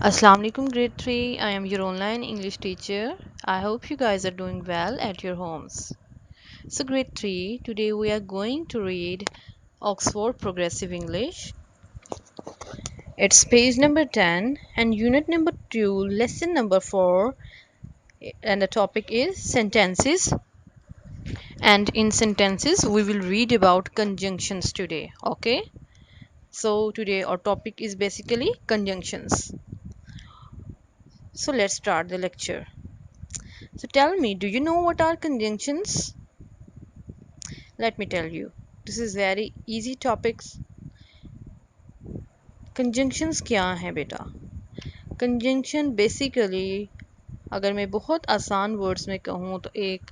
Assalamu alaikum grade 3. I am your online English teacher. I hope you guys are doing well at your homes. So grade 3, today we are going to read Oxford Progressive English. It's page number 10 and unit number 2, lesson number 4, and the topic is sentences. And in sentences we will read about conjunctions today, okay? So today our topic is basically conjunctions. So let's start the lecture. So tell me, do you know what are conjunctions? Let me tell you. This is very easy topics. Conjunctions क्या है बेटा? Conjunction basically अगर मैं बहुत आसान words में कहूँ तो एक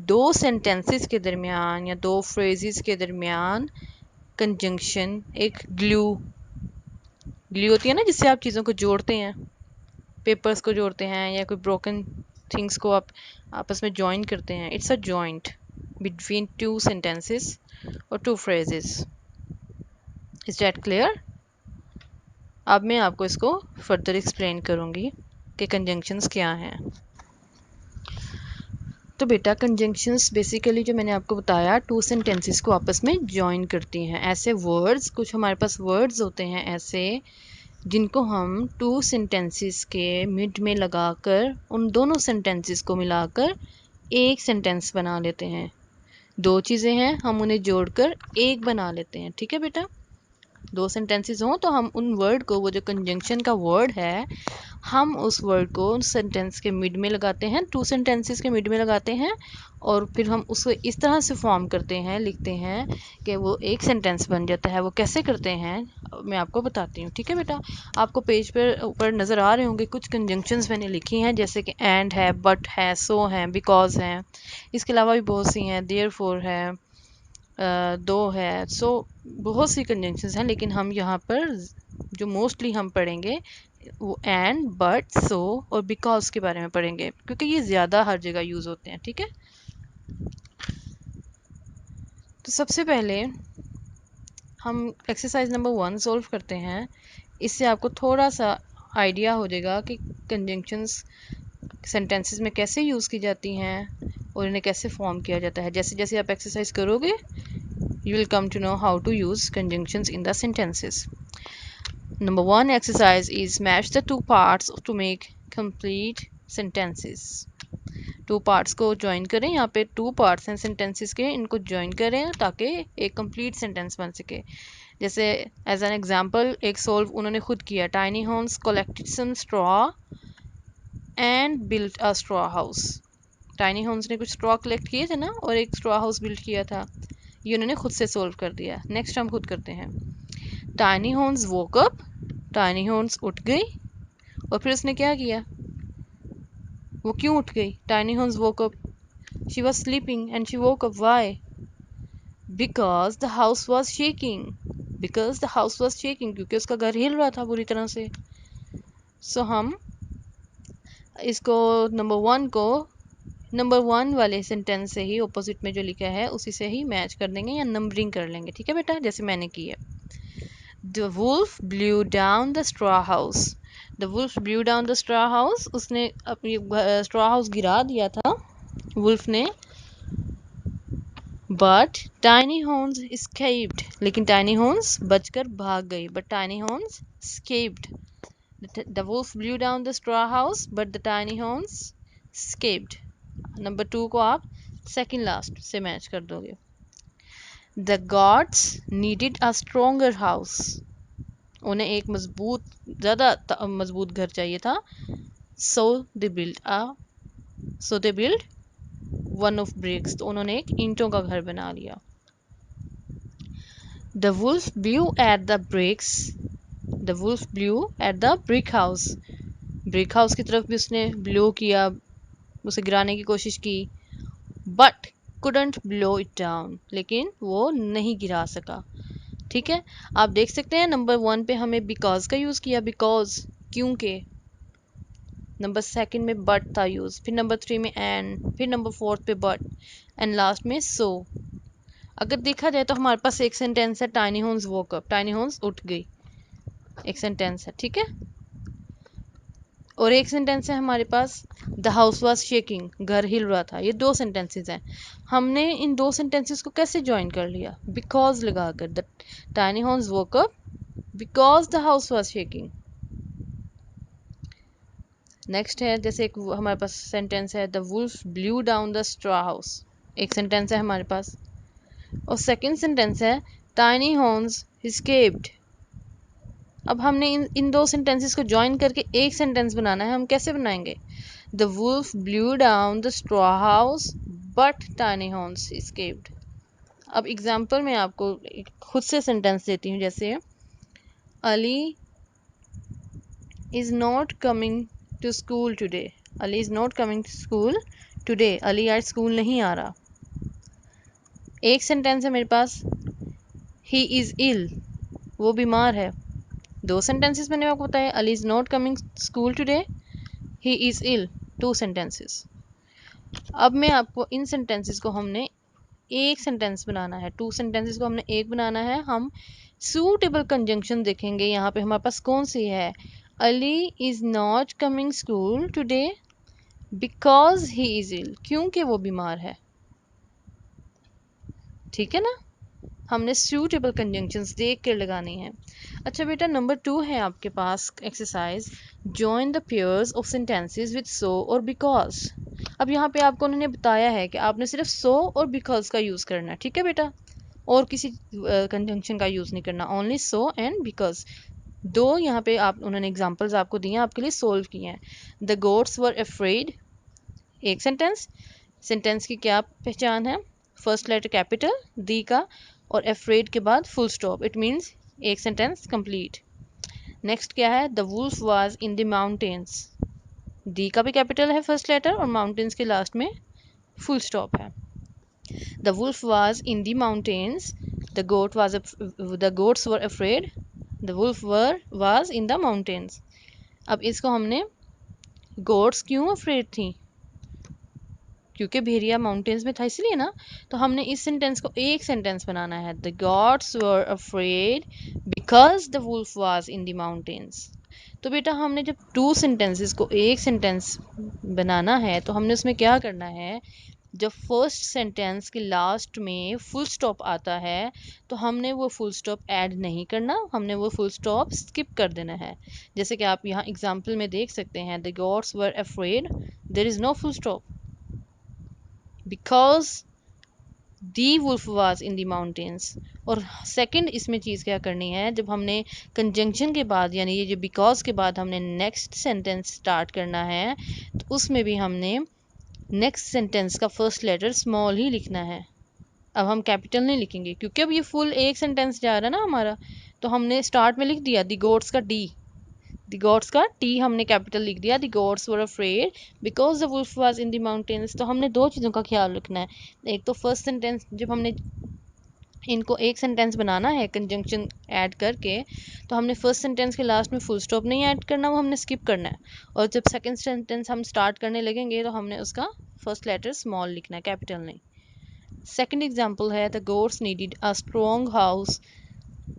दो सेंटेंसेस के दरमियान या दो फ्रेजेस के दरमियान कंजंक्शन एक ग्लू होती है ना, जिससे आप चीज़ों को जोड़ते हैं, पेपर्स को जोड़ते हैं या कोई ब्रोकन थिंग्स को आप आपस में जॉइन करते हैं. It's a joint between two sentences or two phrases. Is that clear? अब मैं आपको इसको फर्दर एक्सप्लेन करूंगी कि कंजंक्शंस क्या हैं. तो बेटा कंजंक्शंस बेसिकली जो मैंने आपको बताया टू सेंटेंसेस को आपस में जॉइन करती हैं. ऐसे वर्ड्स, कुछ हमारे पास वर्ड्स होते हैं ऐसे जिनको हम टू सेंटेंसेस के मिड में लगाकर उन दोनों सेंटेंसेस को मिलाकर एक सेंटेंस बना लेते हैं. दो चीज़ें हैं, हम उन्हें जोड़कर एक बना लेते हैं. ठीक है बेटा? दो सेंटेंसेस हों तो हम उन वर्ड को, वो जो कंजंक्शन का वर्ड है, हम उस वर्ड को उस सेंटेंस के मिड में लगाते हैं, टू सेंटेंसेस के मिड में लगाते हैं और फिर हम उसको इस तरह से फॉर्म करते हैं, लिखते हैं कि वो एक सेंटेंस बन जाता है. वो कैसे करते हैं मैं आपको बताती हूँ. ठीक है बेटा? आपको पेज पर ऊपर नज़र आ रहे होंगे कुछ कंजंक्शंस मैंने लिखी हैं, जैसे कि एंड है, बट है, सो है, बिकॉज है. इसके अलावा भी बहुत सी हैं, देयरफॉर है, दो है. सो बहुत सी कंजंक्शंस हैं, लेकिन हम यहाँ पर जो मोस्टली हम पढ़ेंगे वो एंड, बट, सो और बिकॉज के बारे में पढ़ेंगे, क्योंकि ये ज़्यादा हर जगह यूज़ होते हैं. ठीक है? तो सबसे पहले हम एक्सरसाइज नंबर 1 सॉल्व करते हैं. इससे आपको थोड़ा सा आइडिया हो जाएगा कि कंजंक्शंस सेंटेंसेस में कैसे यूज़ की जाती हैं और इन्हें कैसे फॉर्म किया जाता है. जैसे जैसे आप एक्सरसाइज करोगे you will come to know how to use conjunctions in the sentences. Number 1 exercise is match the two parts to make complete sentences. Two parts को ज्वाइन करें. यहाँ पे टू पार्ट्स हैं सेंटेंसेस के, इनको ज्वाइन करें ताकि एक कंप्लीट सेंटेंस बन सके. जैसे एज एन एग्जांपल एक सॉल्व उन्होंने खुद किया. Tiny Horns collected some straw and built a straw house. Tiny Horns ने कुछ स्ट्रॉ कलेक्ट किए थे ना और एक स्ट्रॉ हाउस बिल्ड किया था. ये उन्होंने खुद से सोल्व कर दिया. नेक्स्ट हम खुद करते हैं. Tiny Horns woke up. Tiny horns उठ गई और फिर उसने क्या किया? वो क्यों उठ गई? Tiny Horns woke up. She was sleeping and she woke up. Why? Because the house was shaking. Because the house was shaking, क्योंकि उसका घर हिल रहा था बुरी तरह से. सो हम इसको नंबर वन वाले सेंटेंस से ही ऑपोजिट में जो लिखा है उसी से ही मैच कर देंगे या नंबरिंग कर लेंगे. ठीक है बेटा? जैसे मैंने की है. The wolf blew down the straw house. The wolf blew down the straw house. उसने अपनी straw house गिरा दिया था wolf ने. But tiny horns escaped. लेकिन tiny horns बचकर भाग गई. But tiny horns escaped. The wolf blew down the straw house, but the tiny horns escaped. Number 2 को आप सेकंड लास्ट से मैच कर दोगे. The gods needed a stronger house. उन्हें एक ज़्यादा मजबूत घर चाहिए था. So they built one of bricks. तो उन्होंने एक ईंटों का घर बना लिया. The wolf blew at the bricks. The wolf blew at the brick house. Brick house की तरफ भी उसने ब्लो किया, उसे गिराने की कोशिश की. But couldn't blow it down. लेकिन वो नहीं गिरा सका. ठीक है? आप देख सकते हैं नंबर 1 पे हमें बिकॉज का यूज़ किया. बिकॉज, क्योंकि. नंबर 2 में बट था यूज़. फिर नंबर 3 में एंड. फिर नंबर 4 पे बट. एंड लास्ट में सो. अगर देखा जाए तो हमारे पास एक सेंटेंस है Tiny Horns woke up. Tiny horns उठ गई. एक सेंटेंस है. ठीक है? और एक सेंटेंस है हमारे पास द हाउस वॉज शेकिंग, घर हिल रहा था। ये दो सेंटेंसेस हैं। हमने इन दो सेंटेंसेस को कैसे ज्वाइन कर लिया? बिकॉज लगाकर। The Tiny Horns woke up because the house was shaking. Next है जैसे एक हमारे पास सेंटेंस है the wolf blew down the straw house, एक सेंटेंस है हमारे पास। और सेकंड सेंटेंस है टाइनी हॉर्न्स एस्केप्ड। अब हमने इन दो सेंटेंसेस को ज्वाइन करके एक सेंटेंस बनाना है। हम कैसे बनाएंगे? The wolf blew down the straw house but Tiny Horns escaped. अब एग्जांपल में आपको खुद से सेंटेंस देती हूँ, जैसे Ali is not coming to school today. Ali is not coming to school today. Ali आज स्कूल नहीं आ रहा। एक सेंटेंस है मेरे पास he is ill, वो बीमार है। दो सेंटेंसेस मैंने आपको बताया Ali is not coming school today, he is ill, two sentences. अब मैं आपको इन सेंटेंसेस को हमने एक सेंटेंस बनाना है, टू सेंटेंसेस को हमने एक बनाना है। हम सूटेबल कंजंक्शन देखेंगे यहाँ पे हमारे पास कौन सी है। Ali is not coming school today because he is ill, क्योंकि वो बीमार है। ठीक है ना? हमने सूटेबल कंजंक्शंस देख कर लगानी है। अच्छा बेटा, नंबर 2 है आपके पास exercise, join the pairs of sentences with so और बिकॉज। अब यहाँ पे आपको उन्होंने बताया है कि आपने सिर्फ सो और बिकॉज का यूज़ करना है। ठीक है बेटा, और किसी कंजंक्शन का यूज़ नहीं करना, ओनली सो एंड बिकॉज। दो यहाँ पे आप उन्होंने एग्जांपल्स आपको दिए हैं, आपके लिए सोल्व किए हैं। द गोट्स वर अफ्रेड, एक सेंटेंस। सेंटेंस की क्या पहचान है? फर्स्ट लेटर कैपिटल दी का और अफ्रेड के बाद फुल स्टॉप, इट मीन्स एक सेंटेंस कंप्लीट। नेक्स्ट क्या है? The wolf was in the mountains, the का भी कैपिटल है फर्स्ट लेटर और माउंटेन्स के लास्ट में फुल स्टॉप है। The wolf was in the mountains, the goats were afraid, the wolf was in the mountains. अब इसको हमने गोट्स क्यों अफ्रेड थी? क्योंकि भेड़िया माउंटेन्स में था इसलिए ना। तो हमने इस सेंटेंस को एक सेंटेंस बनाना है, the gods were afraid because the wolf was in the mountains. तो बेटा हमने जब टू सेंटेंसेस को एक सेंटेंस बनाना है तो हमने उसमें क्या करना है, जब फर्स्ट सेंटेंस के लास्ट में फुल स्टॉप आता है तो हमने वो फुल स्टॉप ऐड नहीं करना, हमने वो फुल स्टॉप स्किप कर देना है। जैसे कि आप यहाँ एग्जाम्पल में देख सकते हैं, the gods were afraid, there is no full stop because the wolf was in the mountains. और सेकंड इसमें चीज़ क्या करनी है, जब हमने कंजंक्शन के बाद यानी ये जो बिकॉज के बाद हमने नेक्स्ट सेंटेंस स्टार्ट करना है तो उसमें भी हमने नेक्स्ट सेंटेंस का फर्स्ट लेटर स्मॉल ही लिखना है। अब हम कैपिटल नहीं लिखेंगे क्योंकि अब ये फुल एक सेंटेंस जा रहा है ना हमारा। तो हमने स्टार्ट में लिख दिया दी गोट्स का डी, द गॉड्स का टी हमने कैपिटल लिख दिया, the gods were afraid because the wolf was in the mountains. तो हमने दो चीज़ों का ख्याल रखना है। एक तो फर्स्ट सेंटेंस जब हमने इनको एक सेंटेंस बनाना है कंजंक्शन ऐड करके तो हमने फर्स्ट सेंटेंस के लास्ट में फुल स्टॉप नहीं ऐड करना, वो हमने स्किप करना है। और जब सेकंड सेंटेंस हम स्टार्ट करने लगेंगे तो हमने उसका फर्स्ट लेटर स्मॉल लिखना है, कैपिटल नहीं। सेकंड एग्जांपल है the goats needed a strong house,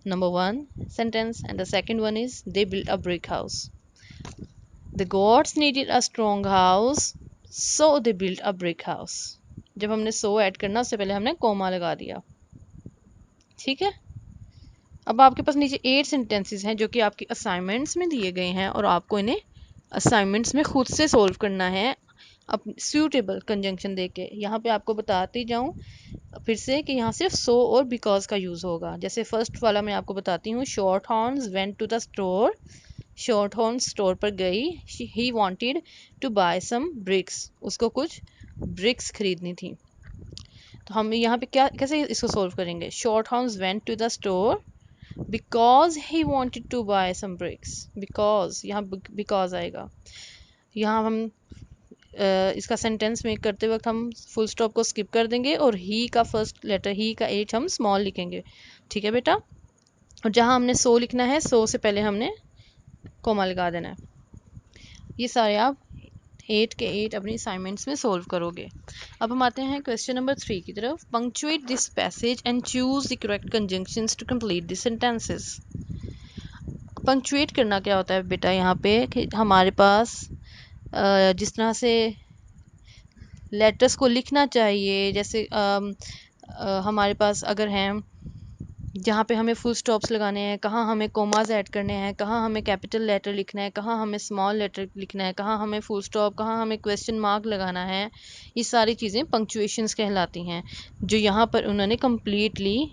number one sentence, and the second one is they built a brick house. The gods needed a strong house so they built a brick house. जब हमने so add करना उससे पहले हमने coma लगा दिया। ठीक है, अब आपके पास नीचे 8 सेंटेंसेस हैं जो कि आपकी असाइनमेंट्स में दिए गए हैं और आपको इन्हें असाइनमेंट्स में खुद से सोल्व करना है अब सूटेबल कंजंक्शन दे के। यहाँ पे आपको बताती जाऊँ फिर से कि यहाँ सिर्फ सो और बिकॉज का यूज़ होगा। जैसे फर्स्ट वाला मैं आपको बताती हूँ, Short Horns went to the store, Short Horn store पर गई, he wanted to buy some bricks, उसको कुछ ब्रिक्स खरीदनी थी। तो हम यहाँ पे क्या कैसे इसको सोल्व करेंगे, Short Horns went to the store because he wanted to buy some bricks, because यहाँ बिकॉज आएगा। यहाँ हम इसका सेंटेंस मेक करते वक्त हम फुल स्टॉप को स्किप कर देंगे और ही का फर्स्ट लेटर ही का एच हम स्मॉल लिखेंगे। ठीक है बेटा, और जहाँ हमने सो लिखना है सो से पहले हमने कोमा लगा देना है। ये सारे आप 8 के 8 अपनी असाइनमेंट्स में सोल्व करोगे। अब हम आते हैं क्वेश्चन नंबर 3 की तरफ। Punctuate this passage and choose the correct conjunctions to complete the sentences. Punctuate करना क्या होता है बेटा, यहाँ पे कि हमारे पास जिस तरह से लेटर्स को लिखना चाहिए, जैसे हमारे पास अगर हैं जहाँ पे हमें फुल स्टॉप्स लगाने हैं, कहाँ हमें कोमास ऐड करने हैं, कहाँ हमें कैपिटल लेटर लिखना है, कहाँ हमें स्मॉल लेटर लिखना है, कहाँ हमें फुल स्टॉप, कहाँ हमें क्वेश्चन मार्क लगाना है, ये सारी चीज़ें पंक्चुएशंस कहलाती हैं, जो यहाँ पर उन्होंने कम्प्लीटली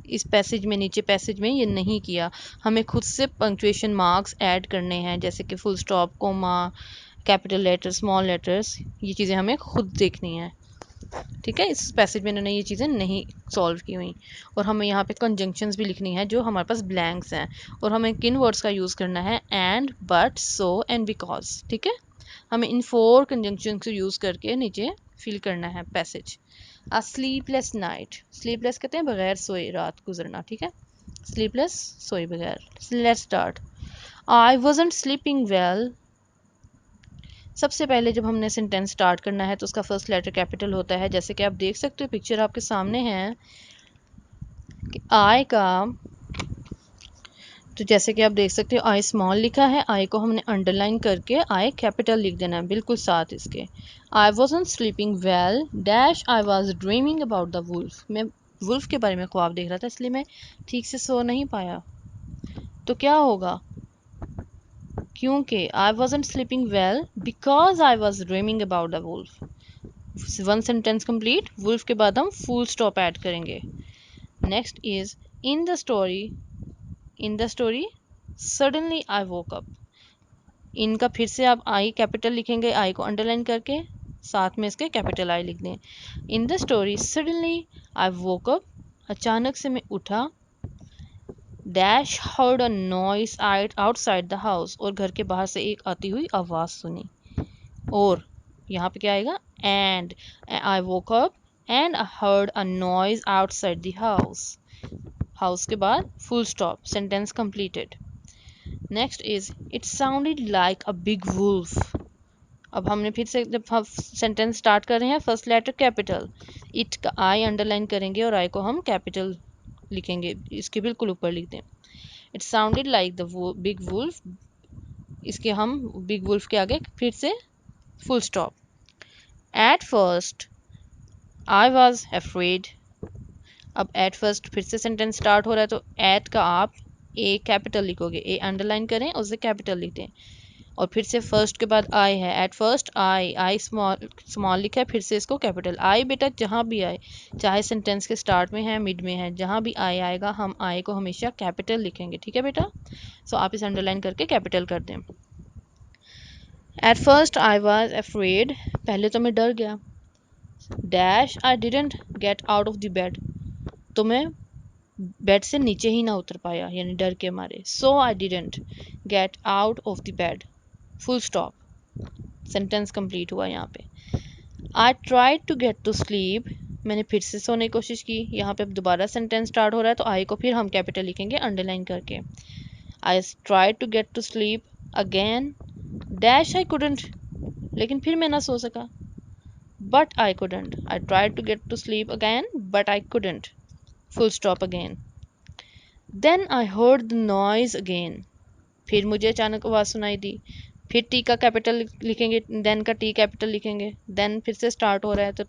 इस पैसेज में, नीचे पैसेज में ये नहीं किया। हमें खुद से पंक्चुएशन मार्क्स ऐड करने हैं, जैसे कि full stop, comma, capital letter, small letters, ये चीज़ें हमें खुद देखनी है। ठीक है, इस पैसेज में इन्होंने ये चीज़ें नहीं सॉल्व की हुई। और हमें यहाँ पे कंजंक्शंस भी लिखनी है जो हमारे पास ब्लैंक्स हैं, और हमें किन वर्ड्स का यूज़ करना है, and, but, so and because. ठीक है, हमें इन 4 कंजंक्शन को यूज़ करके नीचे फिल करना है पैसेज। अ स्लीपलेस नाइट, स्लीपलेस कहते हैं बगैर सोए रात गुजरना। ठीक है, स्लीपलेस, सोए बगैर। Let's start. I wasn't sleeping well. सबसे पहले जब हमने सेंटेंस स्टार्ट करना है तो उसका फर्स्ट लेटर कैपिटल होता है, जैसे कि आप देख सकते हो, पिक्चर आपके सामने है कि आई का, तो जैसे कि आप देख सकते हो आई स्मॉल लिखा है, आई को हमने अंडरलाइन करके आई कैपिटल लिख देना है बिल्कुल साथ इसके। I wasn't sleeping well dash I was dreaming about the wolf. मैं वुल्फ के बारे में ख्वाब देख रहा था, इसलिए मैं ठीक से सो नहीं पाया। तो क्या होगा, क्योंकि I wasn't sleeping well because I was dreaming about the wolf. One sentence complete, wolf के बाद हम फुल स्टॉप ऐड करेंगे। Next is in the story, in the story suddenly I woke up. इनका फिर से आप आई कैपिटल लिखेंगे, आई को अंडरलाइन करके साथ में इसके कैपिटल आई लिख दें। इन the story suddenly I woke up, अचानक से मैं उठा। Dash heard a noise outside the house, और घर के बाहर से एक आती हुई आवाज़ सुनी। और यहाँ पे क्या आएगा, and I woke up and I heard a noise outside the house. House के बाद full stop, sentence completed. Next is it sounded like a big wolf. अब हमने फिर से जब हम सेंटेंस स्टार्ट कर रहे हैं, फर्स्ट लेटर कैपिटल, इट का आई अंडरलाइन करेंगे और आई को हम कैपिटल लिखेंगे, इसके बिल्कुल ऊपर लिख दें। It sounded like the big wolf, इसके हम बिग वुल्फ के आगे फिर से full stop. At first I was afraid. अब एट फर्स्ट फिर से सेंटेंस स्टार्ट हो रहा है, तो एट का आप ए कैपिटल लिखोगे, ए अंडरलाइन करें और उसे कैपिटल लिख दें। और फिर से फर्स्ट के बाद आई है, एट फर्स्ट आई स्मॉल, स्मॉल लिखा है, फिर से इसको कैपिटल। आई बेटा जहाँ भी आए, चाहे सेंटेंस के स्टार्ट में है, मिड में है, जहाँ भी आई आएगा हम आई को हमेशा कैपिटल लिखेंगे। ठीक है बेटा, सो आप इसे अंडरलाइन करके कैपिटल कर दें। Eight first I was afraid, पहले तो मैं डर गया। Dash I didn't get out of the bed, तो मैं बेड से नीचे ही ना उतर पाया, यानी डर के मारे। So I didn't get out of the bed, full stop, sentence complete हुआ यहाँ पे। I tried to get to sleep, मैंने फिर से सोने की कोशिश की। यहाँ पे अब दोबारा सेंटेंस स्टार्ट हो रहा है, तो आई को फिर हम कैपिटल लिखेंगे अंडरलाइन करके। I tried to get to sleep again, dash I couldn't, लेकिन फिर मैं ना सो सका। But I couldn't, I tried to get to sleep again but I couldn't, full stop again. Then I heard the noise again, फिर मुझे अचानक आवाज़ सुनाई दी। फिर टी का कैपिटल लिखेंगे, देन का टी कैपिटल लिखेंगे। देन फिर से स्टार्ट हो रहा है, तो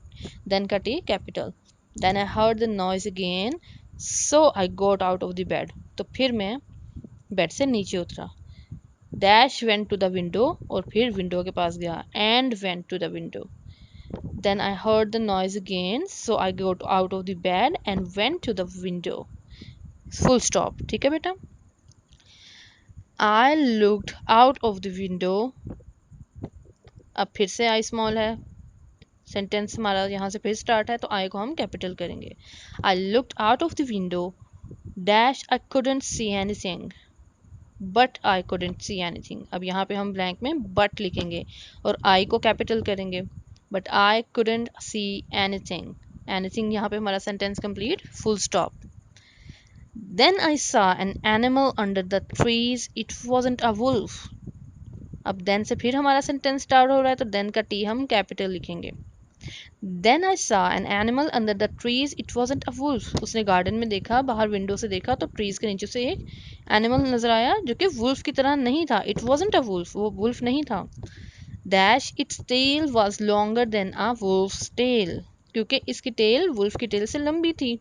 देन का T capital. Then I heard the noise again, so I got out of the bed, तो फिर मैं बेड से नीचे उतरा। Dash went to the window, और फिर विंडो के पास गया, and went to the window. Then I heard the noise again, so I got out of the bed and went to the window, full stop. ठीक है बेटा, I looked out of the window, अब फिर से आई small है, sentence हमारा यहाँ से फिर स्टार्ट है, तो आई को हम कैपिटल करेंगे। I looked out of the window, dash I couldn't see anything, but I couldn't see anything. अब यहाँ पे हम ब्लैंक में बट लिखेंगे और आई को कैपिटल करेंगे। But I couldn't see anything, anything यहाँ पे हमारा sentence complete, full stop. Then I saw an animal under the trees, it wasn't a wolf। अब देन से फिर हमारा सेंटेंस स्टार्ट हो रहा है, तो देन का टी हम कैपिटल लिखेंगे। Then I saw an animal under the trees, it wasn't a wolf। उसने गार्डन में देखा, बाहर विंडो से देखा, तो ट्रीज के नीचे से एक एनिमल नजर आया जो कि वुल्फ की तरह नहीं था। इट wasn't a wolf, वो वुल्फ नहीं था। Dash its tail was longer than a wolf's tail, क्योंकि इसकी टेल वुल्फ की टेल से लंबी थी।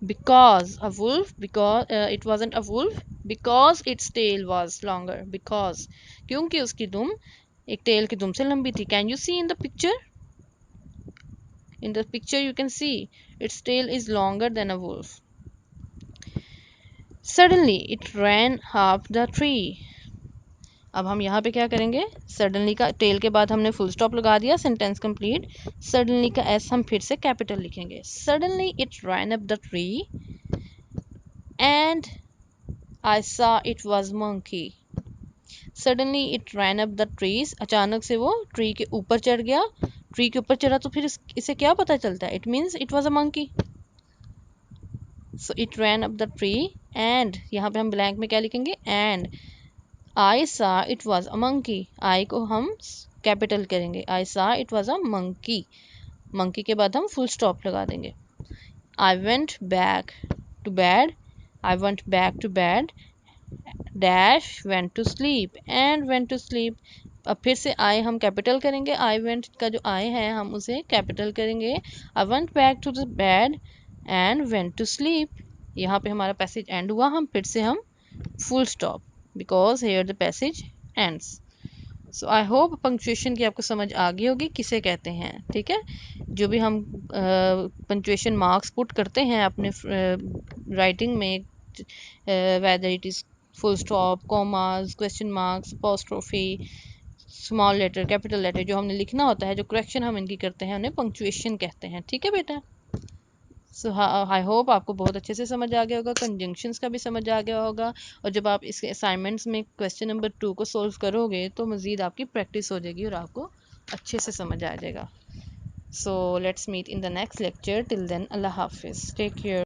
Because a wolf, because it wasn't a wolf, because its tail was longer, because क्योंकि उसकी दुम एक टेल की दुम से लंबी थी। Can you see in the picture? In the picture you can see its tail is longer than a wolf. Suddenly it ran up the tree. अब हम यहाँ पे क्या करेंगे, सडनली का टेल के बाद हमने फुल स्टॉप लगा दिया, सेंटेंस कंप्लीट। सडनली का एस हम फिर से कैपिटल लिखेंगे। Suddenly it ran up the tree and I saw it was monkey. Suddenly it ran up the trees, अचानक से वो ट्री के ऊपर चढ़ गया। ट्री के ऊपर चढ़ा तो फिर इसे क्या पता चलता है? It means it was a monkey. So it ran up the tree and, यहाँ पे हम ब्लैंक में क्या लिखेंगे? And I saw it was a monkey. I को हम कैपिटल करेंगे। I saw it was a monkey. Monkey के बाद हम फुल स्टॉप लगा देंगे। I went back to bed, I went back to bed, dash went to sleep and went to sleep. अब फिर से आई हम कैपिटल करेंगे। आई वेंट का जो आई है हम उसे कैपिटल करेंगे। I went back to the bed and went to sleep. यहाँ पे हमारा पैसेज एंड हुआ, हम फिर से हम full stop, because here the passage ends. So I hope punctuation की आपको समझ आ गई होगी किसे कहते हैं। ठीक है, जो भी हम पंक्चुएशन मार्क्स पुट करते हैं अपने राइटिंग में, whether it is full stop, commas, question marks, apostrophe, small letter, capital letter, जो हमने लिखना होता है, जो करेक्शन हम इनकी करते हैं, उन्हें पंक्चुएशन कहते हैं। ठीक है बेटा, सो आई होप आपको बहुत अच्छे से समझ आ गया होगा, कंजंक्शंस का भी समझ आ गया होगा। और जब आप इसके असाइनमेंट्स में क्वेश्चन नंबर 2 को सोल्व करोगे तो मज़ीद आपकी प्रैक्टिस हो जाएगी और आपको अच्छे से समझ आ जाएगा। So let's meet in the next lecture, till then अल्लाह हाफिज़, टेक केयर।